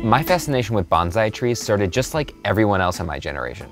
My fascination with bonsai trees started just like everyone else in my generation.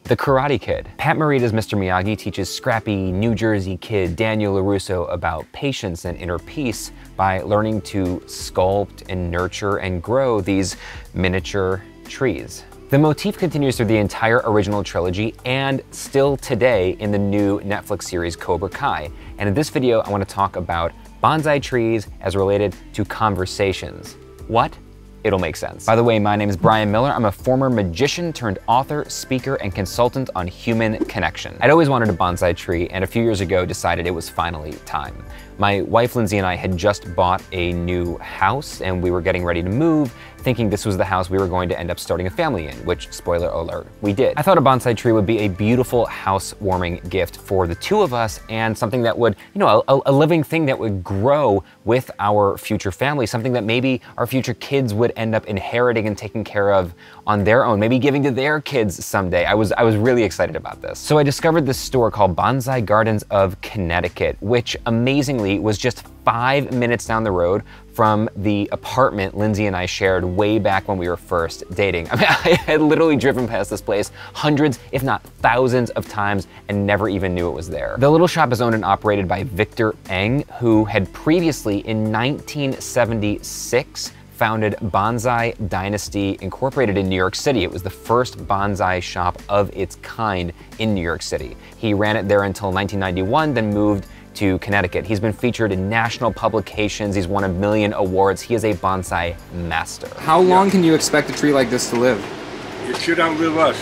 The Karate Kid. Pat Morita's Mr. Miyagi teaches scrappy New Jersey kid Daniel LaRusso about patience and inner peace by learning to sculpt and nurture and grow these miniature trees. The motif continues through the entire original trilogy and still today in the new Netflix series Cobra Kai. And in this video, I want to talk about bonsai trees as related to conversations. What? It'll make sense. By the way, my name is Brian Miller. I'm a former magician turned author, speaker, and consultant on human connection. I'd always wanted a bonsai tree, and a few years ago decided it was finally time. My wife Lindsay and I had just bought a new house and we were getting ready to move, thinking this was the house we were going to end up starting a family in, which, spoiler alert, we did. I thought a bonsai tree would be a beautiful housewarming gift for the two of us and something that would, a living thing that would grow with our future family, something that maybe our future kids would end up inheriting and taking care of on their own, maybe giving to their kids someday. I was really excited about this. So I discovered this store called Bonsai Gardens of Connecticut, which amazingly was just 5 minutes down the road from the apartment Lindsay and I shared way back when we were first dating. I mean, I had literally driven past this place hundreds, if not thousands of times and never even knew it was there. The little shop is owned and operated by Victor Eng, who had previously in 1976 founded Bonsai Dynasty Incorporated in New York City. It was the first bonsai shop of its kind in New York City. He ran it there until 1991, then moved to Connecticut. He's been featured in national publications. He's won 1 million awards. He is a bonsai master. How long can you expect a tree like this to live? It should outlive us.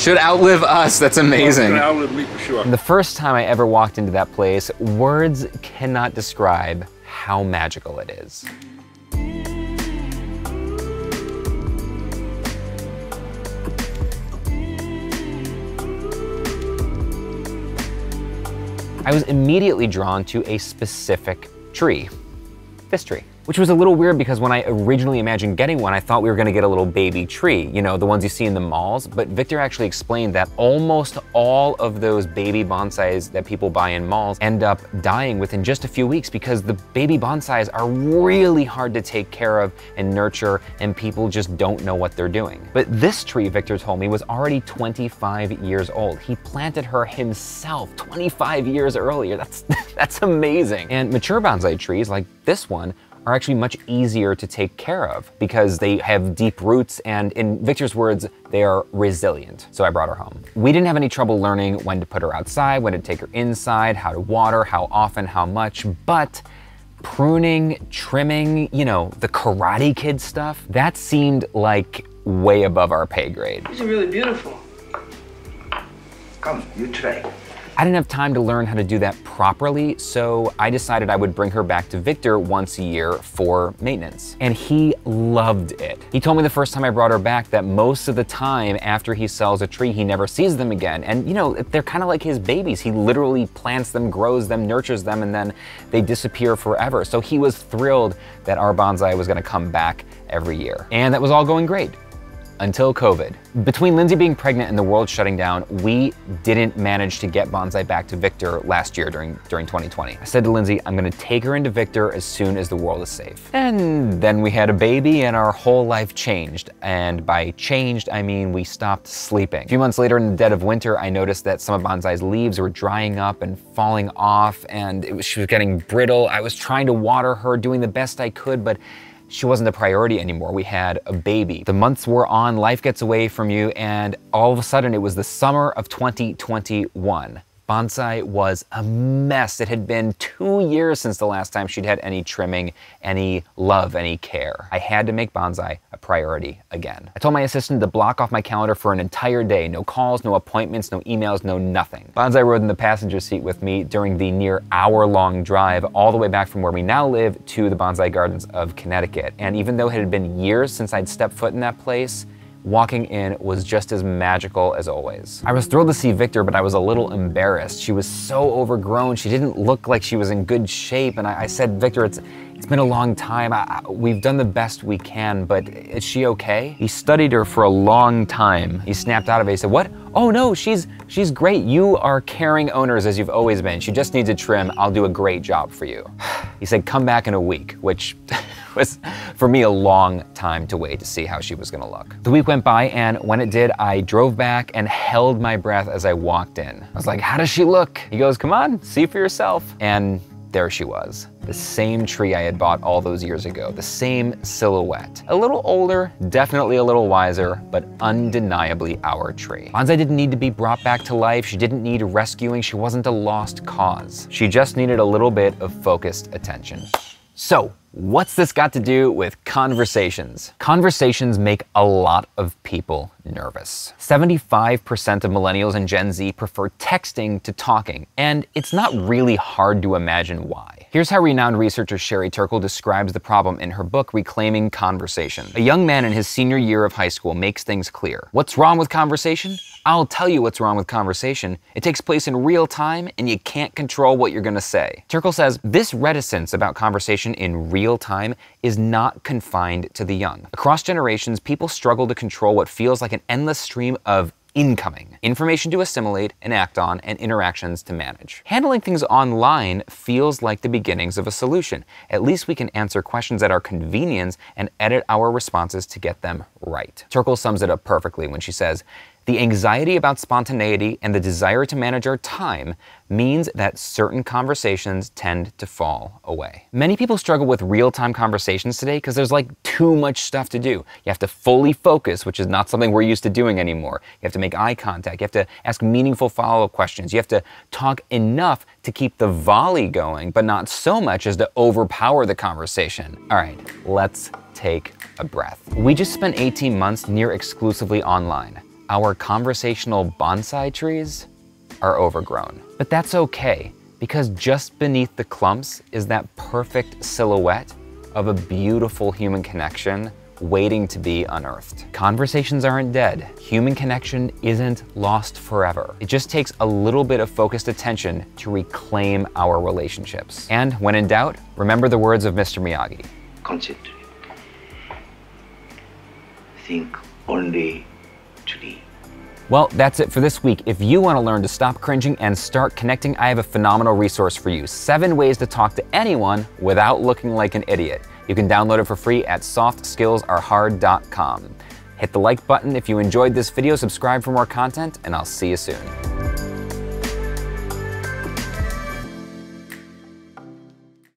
Should outlive us, that's amazing. It's gonna outlive me for sure. The first time I ever walked into that place, words cannot describe how magical it is. I was immediately drawn to a specific tree, this tree. Which was a little weird because when I originally imagined getting one, I thought we were gonna get a little baby tree, the ones you see in the malls, but Victor actually explained that almost all of those baby bonsais that people buy in malls end up dying within just a few weeks because the baby bonsais are really hard to take care of and nurture, and people just don't know what they're doing. But this tree, Victor told me, was already 25 years old. He planted her himself 25 years earlier. That's amazing. And mature bonsai trees like this one are actually much easier to take care of because they have deep roots and, in Victor's words, they are resilient. So I brought her home. We didn't have any trouble learning when to put her outside, when to take her inside, how to water, how often, how much, but pruning, trimming, the Karate Kid stuff, that seemed like way above our pay grade. These are really beautiful. Come, you try. I didn't have time to learn how to do that properly, so I decided I would bring her back to Victor once a year for maintenance. And he loved it. He told me the first time I brought her back that most of the time after he sells a tree, he never sees them again. And they're kind of like his babies. He literally plants them, grows them, nurtures them, and then they disappear forever. So he was thrilled that our bonsai was gonna come back every year. And that was all going great. Until COVID. Between Lindsay being pregnant and the world shutting down, we didn't manage to get bonsai back to Victor last year during 2020. I said to Lindsay, I'm gonna take her into Victor as soon as the world is safe. And then we had a baby and our whole life changed. And by changed, I mean we stopped sleeping. A few months later in the dead of winter, I noticed that some of bonsai's leaves were drying up and falling off, and she was getting brittle. I was trying to water her, doing the best I could, but she wasn't a priority anymore. We had a baby. The months wore on, life gets away from you, and all of a sudden it was the summer of 2021. Bonsai was a mess. It had been 2 years since the last time she'd had any trimming, any love, any care. I had to make bonsai a priority again. I told my assistant to block off my calendar for an entire day. No calls, no appointments, no emails, no nothing. Bonsai rode in the passenger seat with me during the near hour-long drive all the way back from where we now live to the Bonsai Gardens of Connecticut. And even though it had been years since I'd stepped foot in that place, walking in was just as magical as always. I was thrilled to see Victor, but I was a little embarrassed. She was so overgrown. She didn't look like she was in good shape. And I said, Victor, it's been a long time. We've done the best we can, but is she okay? He studied her for a long time. He snapped out of it. He said, what? Oh no, she's great. You are caring owners as you've always been. She just needs a trim. I'll do a great job for you. He said, come back in a week, which was, for me, a long time to wait to see how she was gonna look. The week went by, and when it did, I drove back and held my breath as I walked in. I was like, how does she look? He goes, come on, see for yourself. And there she was. The same tree I had bought all those years ago, the same silhouette. A little older, definitely a little wiser, but undeniably our tree. Bonsai didn't need to be brought back to life. She didn't need rescuing. She wasn't a lost cause. She just needed a little bit of focused attention. So, what's this got to do with conversations? Conversations make a lot of people nervous. 75% of millennials and Gen Z prefer texting to talking, and it's not really hard to imagine why. Here's how renowned researcher Sherry Turkle describes the problem in her book, Reclaiming Conversation. A young man in his senior year of high school makes things clear. What's wrong with conversation? I'll tell you what's wrong with conversation. It takes place in real time, and you can't control what you're gonna say. Turkle says, this reticence about conversation in real time is not confined to the young. Across generations, people struggle to control what feels like an endless stream of incoming information to assimilate and act on, and interactions to manage. Handling things online feels like the beginnings of a solution. At least we can answer questions at our convenience and edit our responses to get them right. Turkle sums it up perfectly when she says, the anxiety about spontaneity and the desire to manage our time means that certain conversations tend to fall away. Many people struggle with real-time conversations today because there's like too much stuff to do. You have to fully focus, which is not something we're used to doing anymore. You have to make eye contact. You have to ask meaningful follow-up questions. You have to talk enough to keep the volley going, but not so much as to overpower the conversation. All right, let's take a breath. We just spent 18 months near exclusively online. Our conversational bonsai trees are overgrown. But that's okay, because just beneath the clumps is that perfect silhouette of a beautiful human connection waiting to be unearthed. Conversations aren't dead. Human connection isn't lost forever. It just takes a little bit of focused attention to reclaim our relationships. And when in doubt, remember the words of Mr. Miyagi. Concentrate. Think only tree. Well, that's it for this week. If you want to learn to stop cringing and start connecting, I have a phenomenal resource for you. 7 ways to talk to anyone without looking like an idiot. You can download it for free at softskillsarehard.com. Hit the like button if you enjoyed this video, subscribe for more content, and I'll see you soon.